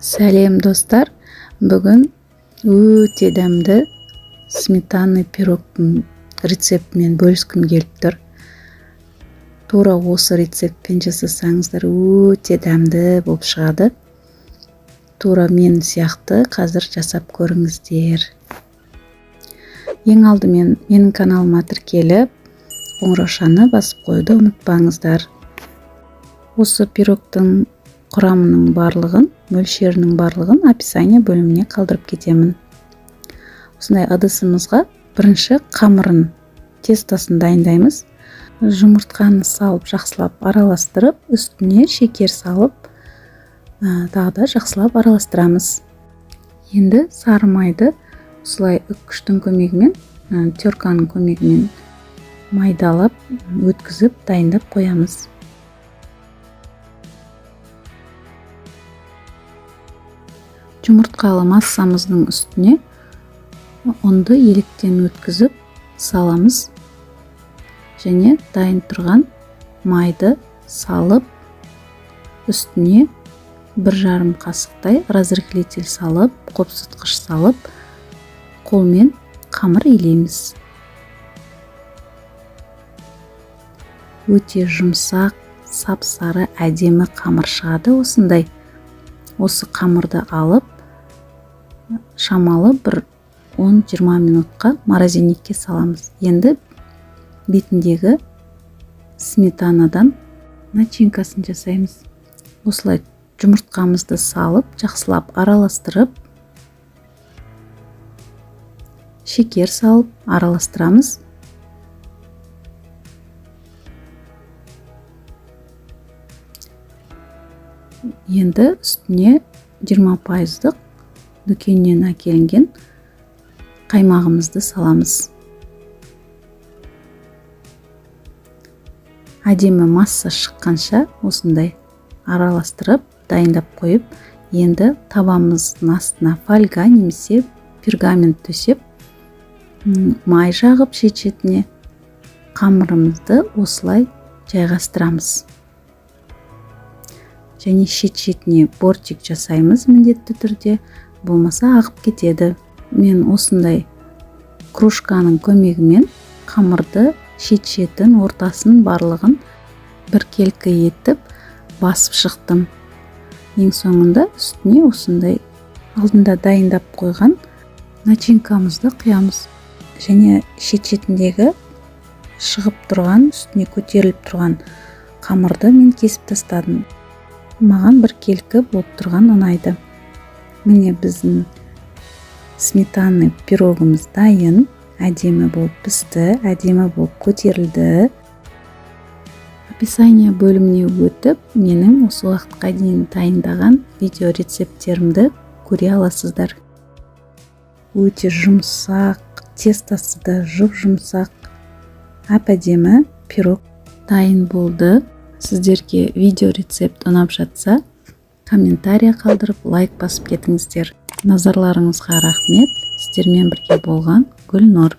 Сәлем достар, бүгін өте дәмді сметанный пирогтың рецептімен бөліскім келіп тұр. Тура осы рецептпен жасасаңыздар өте дәмді болып шығады. Тура мен сияқты қазір жасап көріңіздер. Ең алдымен менің каналыма тіркеліп, қоңыраушаны басып қоюды ұмытпаңыздар. Осы пирогтың құрамының барлығын, мөлшерінің барлығын описание бөліміне қалдырып кетемін. Осындай ыдысымызға бірінші қамырын, тестасын дайындаймыз. Жұмыртқаны салып, жақсылап араластырып, үстіне шекер салып, тағы да жақсылап араластырамыз. Енді сары майды осылай үккіштің көмегімен, терканың көмегімен майдалап, өткізіп, дайындап қоямыз. Жұмыртқалы массамыздың үстіне ұнды електен өткізіп саламыз және дайын тұрған майды салып, үстіне 1,5 қасықтай разрыхлитель салып, қопсытқыш салып, қолмен қамыр илейміз. Өте жұмсақ, сап-сары әдемі қамыр шығады осындай. Осы қамырды алып, шамалы бір 10-20 минутқа морозильникке саламыз. Енді бетіндегі сметанадан начинкасын жасаймыз. Осылай жұмыртқамызды салып, жақсылап араластырып, шекер салып араластырамыз. Енді үстіне 20% дүкеннен әкелінген қаймағымызды саламыз. Әдемі масса шыққанша осындай араластырып, дайындап қойып, енді табамыздың астына фольга немесе пергамент төсеп, май жағып шет-шетіне қамырымызды осылай жайғастырамыз. Және шет-шетіне бортик жасаймыз міндетті түрде, болмаса ағып кетеді. Мен осындай кружканың көмегімен қамырды шет-шетін, ортасын барлығын біркелкі етіп басып шықтым. Ең соңында үстіне осындай алдында дайындап қойған начинкамызды құямыз. Және шет-шетіндегі шығып тұрған, үстіне көтеріліп тұрған қамырды мен кесіп тастадым. Маған бір келкі болып тұрған ұнайды. Міне біздің сметанный пирогымыз дайын, әдемі болып пісті, әдемі болып көтерілді. Описание бөліміне өтіп, менің осы уақытқа дейін дайындаған видео рецепттерімді көре аласыздар. Өте жұмсақ, тестасы да жұп-жұмсақ, әп-әдемі пирог дайын болды. Сіздерге видео рецепт ұнап жатса, комментария қалдырып, лайк басып кетіңіздер. Назарларыңызға рахмет. Сіздермен бірге болған Гүлнұр.